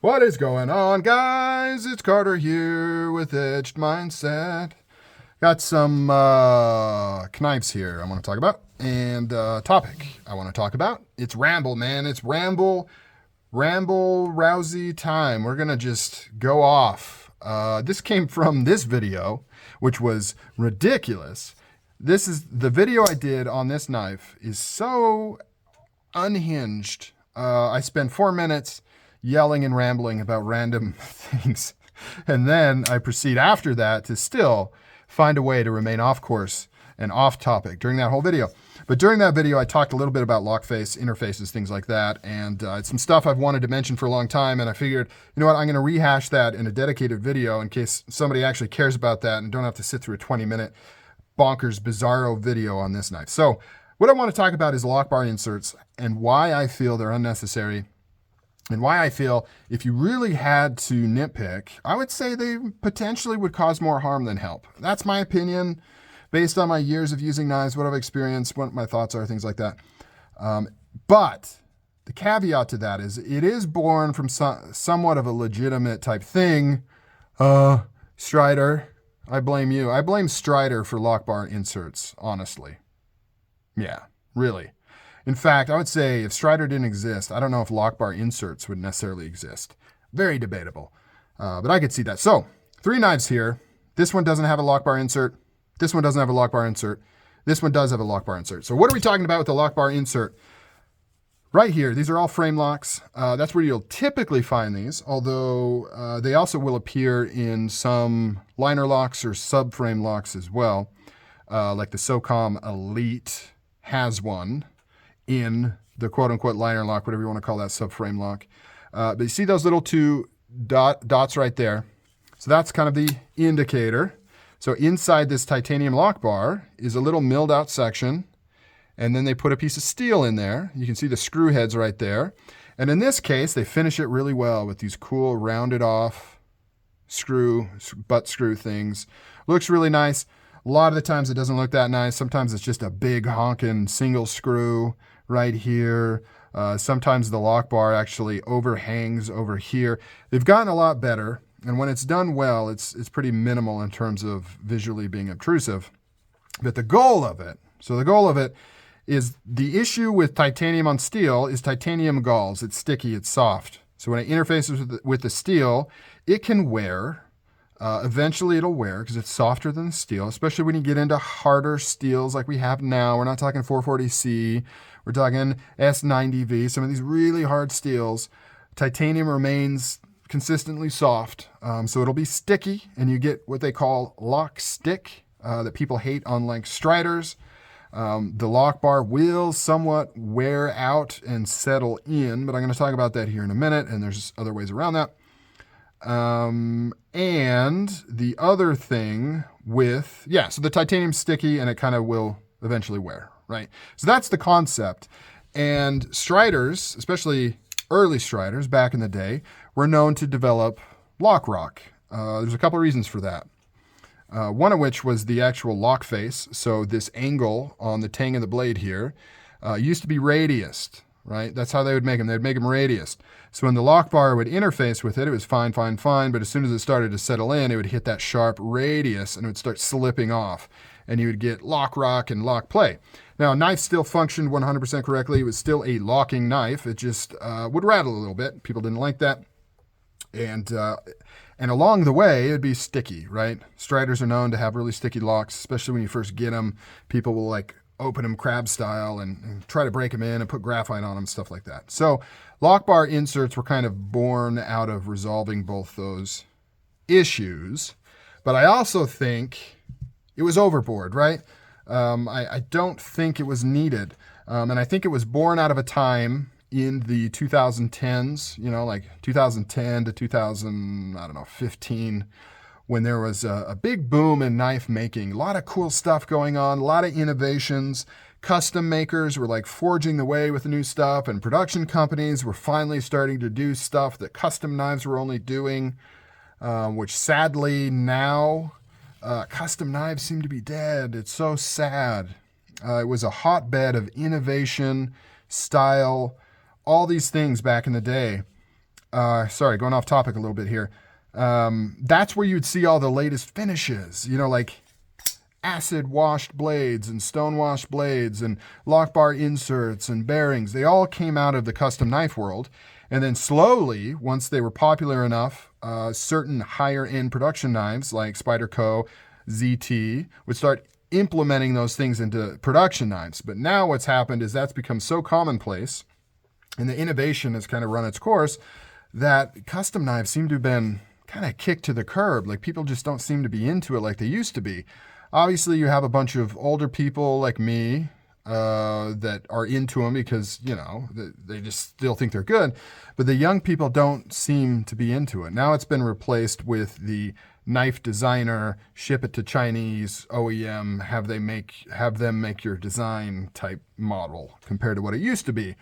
What is going on, guys? It's Carter here with Edged Mindset. Got some knives here I want to talk about, and topic I want to talk about. It's ramble, man. It's ramble rousey time. We're gonna just go off. This came from this video, which was ridiculous. This is the video I did on this knife is so unhinged. I spent 4 minutes yelling and rambling about random things. And then I proceed after that to still find a way to remain off course and off topic during that whole video. But during that video, I talked a little bit about lock face, interfaces, things like that. And it's some stuff I've wanted to mention for a long time. And I figured, you know what, I'm going to rehash that in a dedicated video in case somebody actually cares about that and don't have to sit through a 20-minute bonkers, bizarro video on this knife. So what I want to talk about is lock bar inserts and why I feel they're unnecessary. And why I feel if you really had to nitpick, I would say they potentially would cause more harm than help. That's my opinion based on my years of using knives, what I've experienced, what my thoughts are, things like that. But the caveat to that is it is born from somewhat of a legitimate type thing. Strider, I blame you. I blame Strider for lock bar inserts, honestly. Yeah, really. In fact, I would say if Strider didn't exist, I don't know if lock bar inserts would necessarily exist. Very debatable, but I could see that. So 3 knives here. This one doesn't have a lock bar insert. This one doesn't have a lock bar insert. This one does have a lock bar insert. So what are we talking about with the lock bar insert? Right here, these are all frame locks. That's where you'll typically find these, although they also will appear in some liner locks or subframe locks as well, like the SOCOM Elite has one in the quote-unquote liner lock, whatever you want to call that, subframe lock. But you see those little 2 dots right there? So that's kind of the indicator. So inside this titanium lock bar is a little milled out section, and then they put a piece of steel in there. You can see the screw heads right there. And in this case, they finish it really well with these cool rounded off butt screw things. Looks really nice. A lot of the times it doesn't look that nice. Sometimes it's just a big honking single screw right here. Sometimes the lock bar actually overhangs over here. They've gotten a lot better, and when it's done well, it's pretty minimal in terms of visually being obtrusive. But the goal of it is the issue with titanium on steel is titanium galls. It's sticky, it's soft. So when it interfaces with the steel, it can wear. Eventually it'll wear because it's softer than steel, especially when you get into harder steels like we have now. We're not talking 440C, we're talking S90V, some of these really hard steels. Titanium remains consistently soft, so it'll be sticky, and you get what they call lock stick that people hate on like Striders. The lock bar will somewhat wear out and settle in, but I'm going to talk about that here in a minute, and there's other ways around that. And the other thing so the titanium's sticky and it kind of will eventually wear, right? So that's the concept. And Striders, especially early Striders back in the day, were known to develop lock rock. There's a couple of reasons for that. One of which was the actual lock face. So this angle on the tang of the blade here used to be radiused, right? That's how they would make them. They'd make them radiused. So when the lock bar would interface with it, it was fine. But as soon as it started to settle in, it would hit that sharp radius and it would start slipping off. And you would get lock rock and lock play. Now, a knife still functioned 100% correctly. It was still a locking knife. It just would rattle a little bit. People didn't like that. And along the way, it'd be sticky, right? Striders are known to have really sticky locks, especially when you first get them. People will like open them crab style and try to break them in and put graphite on them, stuff like that. So lock bar inserts were kind of born out of resolving both those issues. But I also think it was overboard, right? I don't think it was needed. And I think it was born out of a time in the 2010s, like 2010 to 2015, when there was a big boom in knife making, a lot of cool stuff going on, a lot of innovations. Custom makers were like forging the way with the new stuff, and production companies were finally starting to do stuff that custom knives were only doing, which sadly now custom knives seem to be dead. It's so sad. It was a hotbed of innovation, style, all these things back in the day. sorry, going off topic a little bit here. That's where you'd see all the latest finishes, like acid washed blades and stone washed blades and lock bar inserts and bearings. They all came out of the custom knife world. And then slowly, once they were popular enough, certain higher end production knives like Spyderco, ZT would start implementing those things into production knives. But now what's happened is that's become so commonplace and the innovation has kind of run its course that custom knives seem to have been kind of kicked to the curb. Like people just don't seem to be into it like they used to be. Obviously, you have a bunch of older people like me that are into them because, they just still think they're good. But the young people don't seem to be into it. Now it's been replaced with the knife designer, ship it to Chinese OEM, have them make your design type model compared to what it used to be.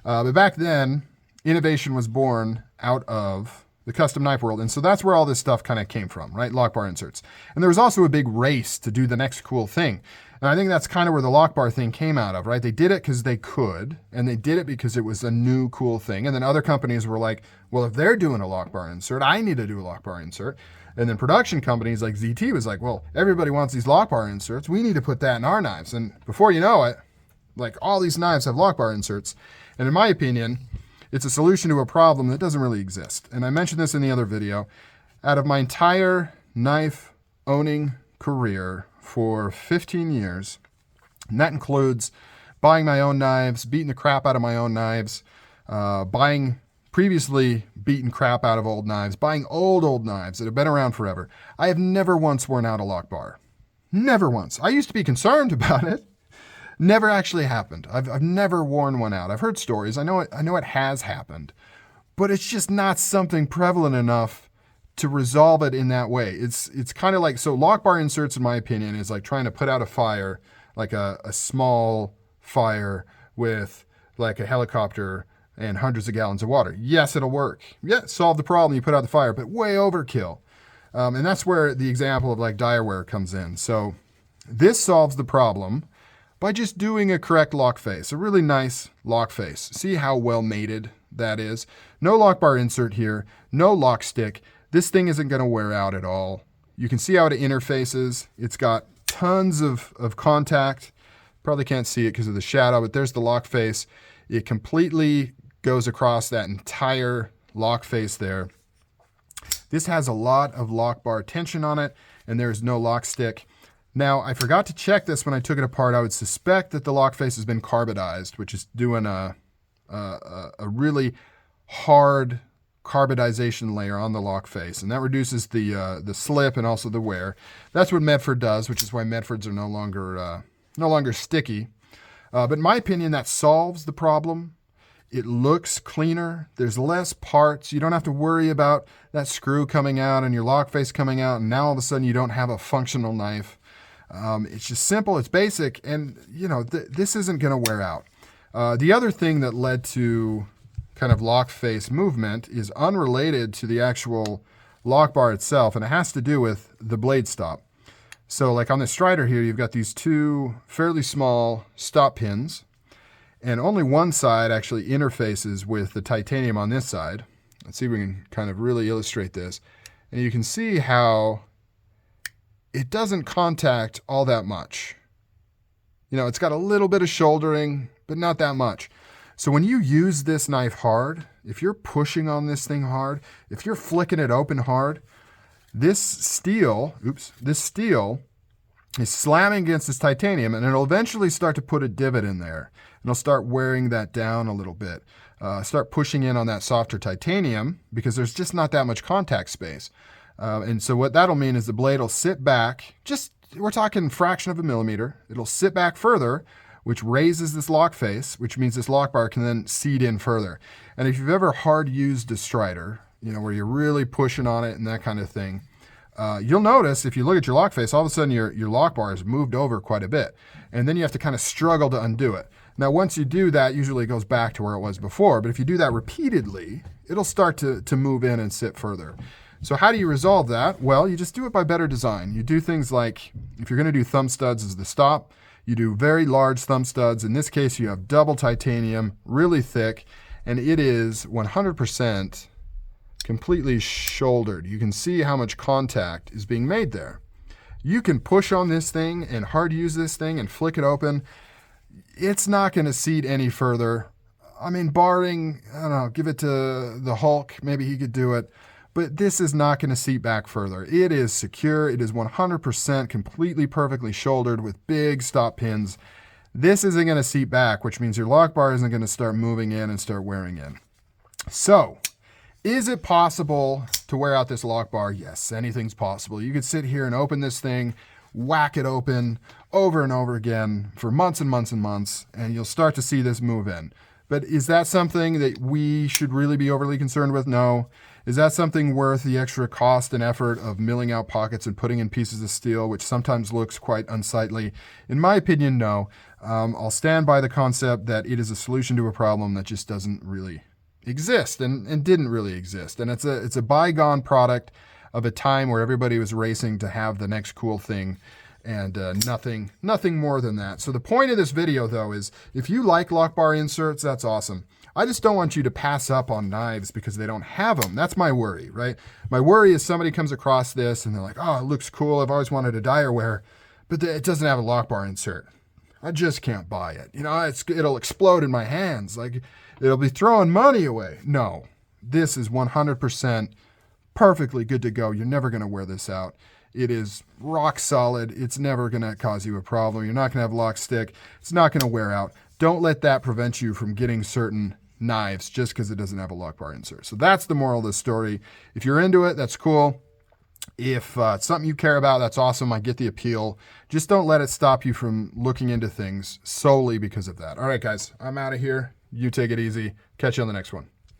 But back then, innovation was born out of the custom knife world. And so that's where all this stuff kind of came from, right? Lock bar inserts. And there was also a big race to do the next cool thing. And I think that's kind of where the lock bar thing came out of, right? They did it because they could, and they did it because it was a new cool thing. And then other companies were like, well, if they're doing a lock bar insert, I need to do a lock bar insert. And then production companies like ZT was like, well, everybody wants these lock bar inserts. We need to put that in our knives. And before you know it, like all these knives have lock bar inserts. And in my opinion, it's a solution to a problem that doesn't really exist. And I mentioned this in the other video. Out of my entire knife owning career for 15 years, and that includes buying my own knives, beating the crap out of my own knives, buying previously beaten crap out of old knives, buying old knives that have been around forever. I have never once worn out a lock bar. Never once. I used to be concerned about it. Never actually happened. I've never worn one out. I've heard stories. I know it has happened, but it's just not something prevalent enough to resolve it in that way. It's kind of like, so lock bar inserts, in my opinion, is like trying to put out a fire, like a small fire with like a helicopter and hundreds of gallons of water. Yes, it'll work. Yeah, solve the problem. You put out the fire, but way overkill. And that's where the example of like Dierware comes in. So this solves the problem by just doing a correct lock face, a really nice lock face. See how well mated that is? No lock bar insert here, no lock stick. This thing isn't gonna wear out at all. You can see how it interfaces. It's got tons of contact. Probably can't see it because of the shadow, but there's the lock face. It completely goes across that entire lock face there. This has a lot of lock bar tension on it, and there's no lock stick. Now, I forgot to check this when I took it apart. I would suspect that the lock face has been carbidized, which is doing a really hard carbidization layer on the lock face, and that reduces the slip and also the wear. That's what Medford does, which is why Medfords are no longer sticky. But in my opinion, that solves the problem. It looks cleaner. There's less parts. You don't have to worry about that screw coming out and your lock face coming out, and now all of a sudden you don't have a functional knife. It's just simple, it's basic, and this isn't gonna wear out. The other thing that led to kind of lock face movement is unrelated to the actual lock bar itself, and it has to do with the blade stop. So like on the Strider here, you've got these two fairly small stop pins, and only one side actually interfaces with the titanium on this side. Let's see if we can kind of really illustrate this. And you can see how it doesn't contact all that much. It's got a little bit of shouldering, but not that much. So when you use this knife hard, if you're pushing on this thing hard, if you're flicking it open hard, this steel is slamming against this titanium, and it'll eventually start to put a divot in there. And it'll start wearing that down a little bit. Start pushing in on that softer titanium because there's just not that much contact space. And so what that'll mean is the blade will sit back, we're talking fraction of a millimeter. It'll sit back further, which raises this lock face, which means this lock bar can then seat in further. And if you've ever hard used a Strider, where you're really pushing on it and that kind of thing, you'll notice if you look at your lock face, all of a sudden your lock bar has moved over quite a bit. And then you have to kind of struggle to undo it. Now, once you do that, usually it goes back to where it was before. But if you do that repeatedly, it'll start to move in and sit further. So how do you resolve that? Well, you just do it by better design. You do things like, if you're gonna do thumb studs as the stop, you do very large thumb studs. In this case, you have double titanium, really thick, and it is 100% completely shouldered. You can see how much contact is being made there. You can push on this thing and hard use this thing and flick it open. It's not going to seat any further. I mean, barring, I don't know, give it to the Hulk. Maybe he could do it. But this is not going to seat back further. It is secure. It is 100% completely perfectly shouldered with big stop pins. This isn't going to seat back, which means your lock bar isn't going to start moving in and start wearing in. So, is it possible to wear out this lock bar? Yes, anything's possible. You could sit here and open this thing, whack it open over and over again for months and months and months, and you'll start to see this move in. But is that something that we should really be overly concerned with? No. Is that something worth the extra cost and effort of milling out pockets and putting in pieces of steel, which sometimes looks quite unsightly? In my opinion, no. I'll stand by the concept that it is a solution to a problem that just doesn't really exist and didn't really exist. And it's a bygone product of a time where everybody was racing to have the next cool thing, and nothing more than that. So the point of this video, though, is if you like lock bar inserts, that's awesome. I just don't want you to pass up on knives because they don't have them. That's my worry, right? My worry is somebody comes across this and they're like, oh, it looks cool. I've always wanted a dyer ware, but it doesn't have a lock bar insert. I just can't buy it. You know, it'll explode in my hands. Like, it'll be throwing money away. No, this is 100% perfectly good to go. You're never going to wear this out. It is rock solid. It's never going to cause you a problem. You're not going to have lock stick. It's not going to wear out. Don't let that prevent you from getting certain knives just because it doesn't have a lock bar insert. So that's the moral of the story. If you're into it, that's cool. If it's something you care about, that's awesome. I get the appeal. Just don't let it stop you from looking into things solely because of that. All right, guys, I'm out of here. You take it easy. Catch you on the next one.